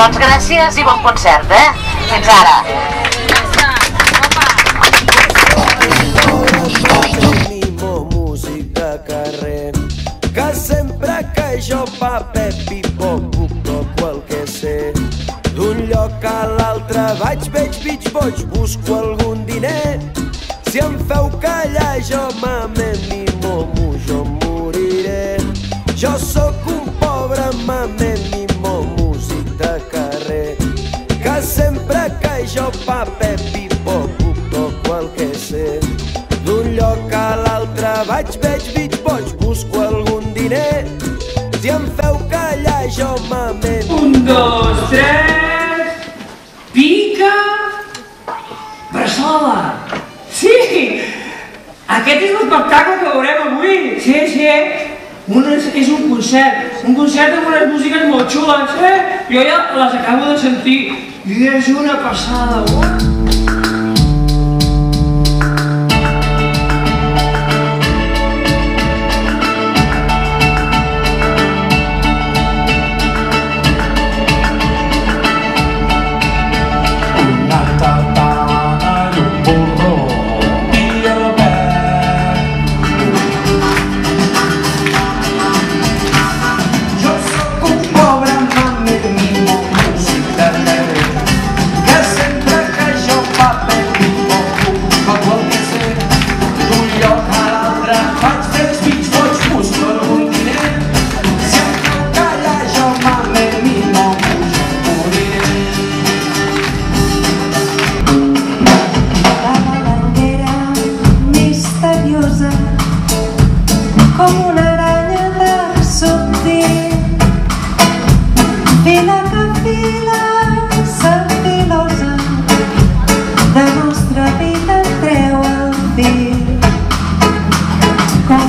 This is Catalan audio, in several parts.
Doncs gràcies i bon concert, eh? Fins ara. Música carrer, que sempre que jo pape pipo toco el que sé. D'un lloc a l'altre vaig, veig, mig boig, busco algun diner. Si em feu callar jo mame mi momo, jo moriré. Jo sóc un pobre mame mi momo, músic de carrer, que sempre que jo pape pipo toco el que sé. D'un lloc a l'altre vaig, veig, mig boig, busco algun diner. Si em feu callar jo mame. 1, 2, 3... Pica... Bressola! Sí! Aquest és l'espectacle que veurem avui! Sí, sí! És un concert amb unes músiques molt xules, eh? Jo ja les acabo de sentir i és una passada!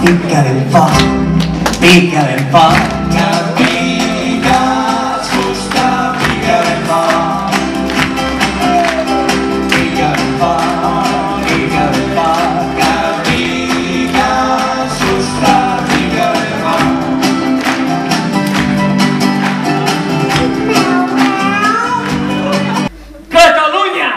Pica ben fort, pica ben fort, que piques fusta, pica ben fort. Pica ben fort, pica ben fort, que piques fusta, pica ben fort. Catalunya!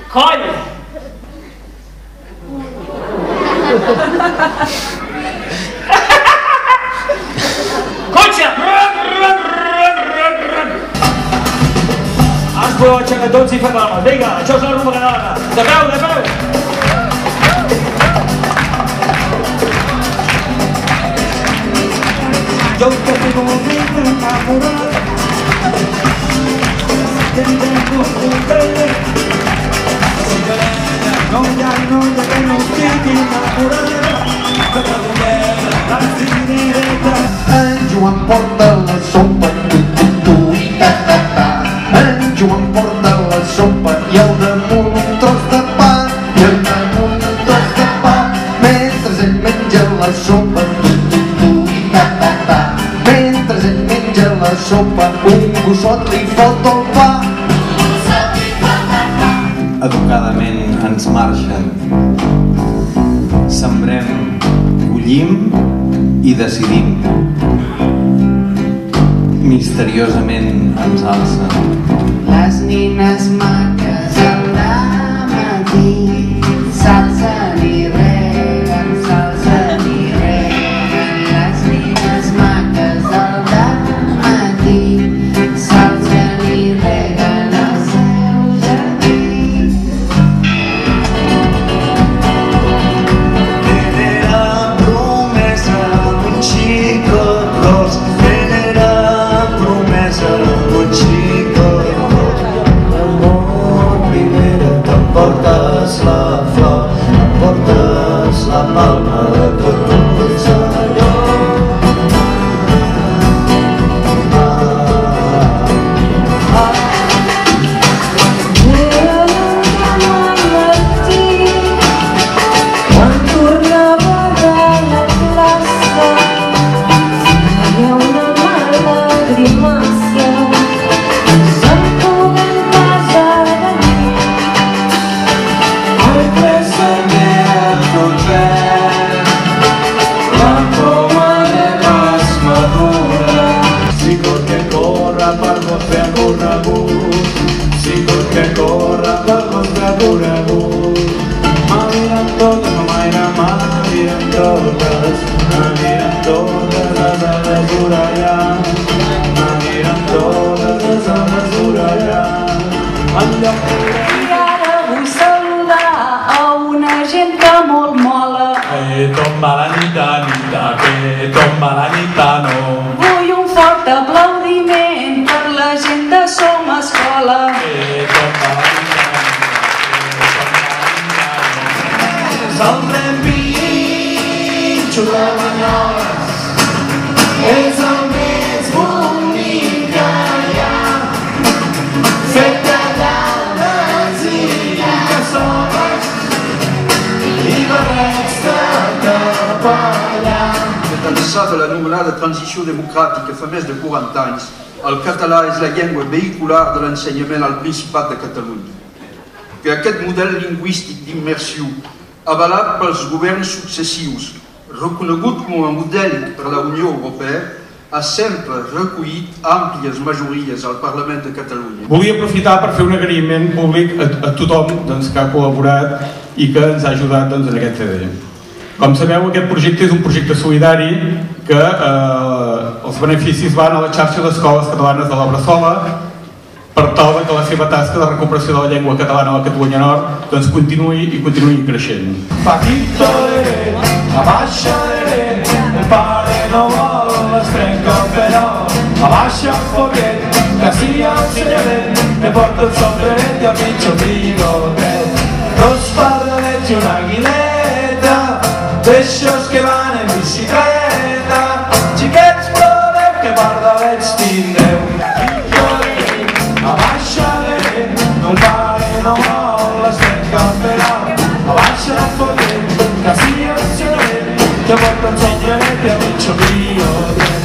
Coll! Cotxe! Ens podeu aixecar tots i fer palmes. Vinga, això és la rumba catalana. De peu, de peu! Jo que estic molt ben enamorat, que em tengo un bebé. No hi ha que no estigui enamorada, que la novel·la, la cirineta. En Joan porta la sopa, tu i ta. En Joan porta la sopa i al damunt un tros de pa, i al damunt un tros de pa, mentre ell menja la sopa, tu i ta. Mentre ell menja la sopa, un gossot li fot el pa. Educadament ens marxen. Sembrem, collim i decidim. Misteriosament ens alcen. Les nines maques al dematí s'alcen i reguen, s'alcen i reguen. Les nines maques al dematí s'alcen i reguen el seu jardí. Era promesa d'un xicot ros, era promesa d'un xicot ros. Amor, primera t'emportes la flor, emportes la palma de tot un rosselló. conegut. M'aviren totes, no m'aire, m'aviren totes, m'aviren totes les ales d'orellar, m'aviren totes les ales d'orellar. I ara vull saludar a una gent que molt mola. Tomba la nitanita, que tomba la nitano. Vull un fort aplaudiment per la gent de Som Escola. Tomba la nitano, és el trepitjo de Banyoles, és el més bonic que hi ha, fet de llanes i cassoles i barrets de capellà. D'ençà de l'anomenada transició democràtica fa més de 40 anys, el català és la llengua vehicular de l'ensenyament al Principat de Catalunya. Que aquest model lingüístic d'immersió, avalat pels governs successius, reconegut com a model per la Unió Europea, ha sempre recollit àmplies majories al Parlament de Catalunya. Volia aprofitar per fer un agraïment públic a tothom que ha col·laborat i que ens ha ajudat en aquest CD. Com sabeu, aquest projecte és un projecte solidari que els beneficis van a la xarxa d'escoles catalanes de la Bressola per tal que la seva tasca de recuperació de la llengua catalana a la Catalunya Nord continuï creixent. Paquito Lere, abaixa Lere, el pare no vol, es trenca el perol. Abaixa el foguet, que sigui el senyoret, que porta el sombreret i el mitjo bigotet. Dos pardalets i una aguileta, d'aixòs que van en bicicleta. Xiquets ploreu, que pardalets tindreu. Abaixa Lere, el pare no vol, es trenca el perol. Abaixa el foguet, que sigui el senyoret, que porta el sombreret i el mitjo bigotet.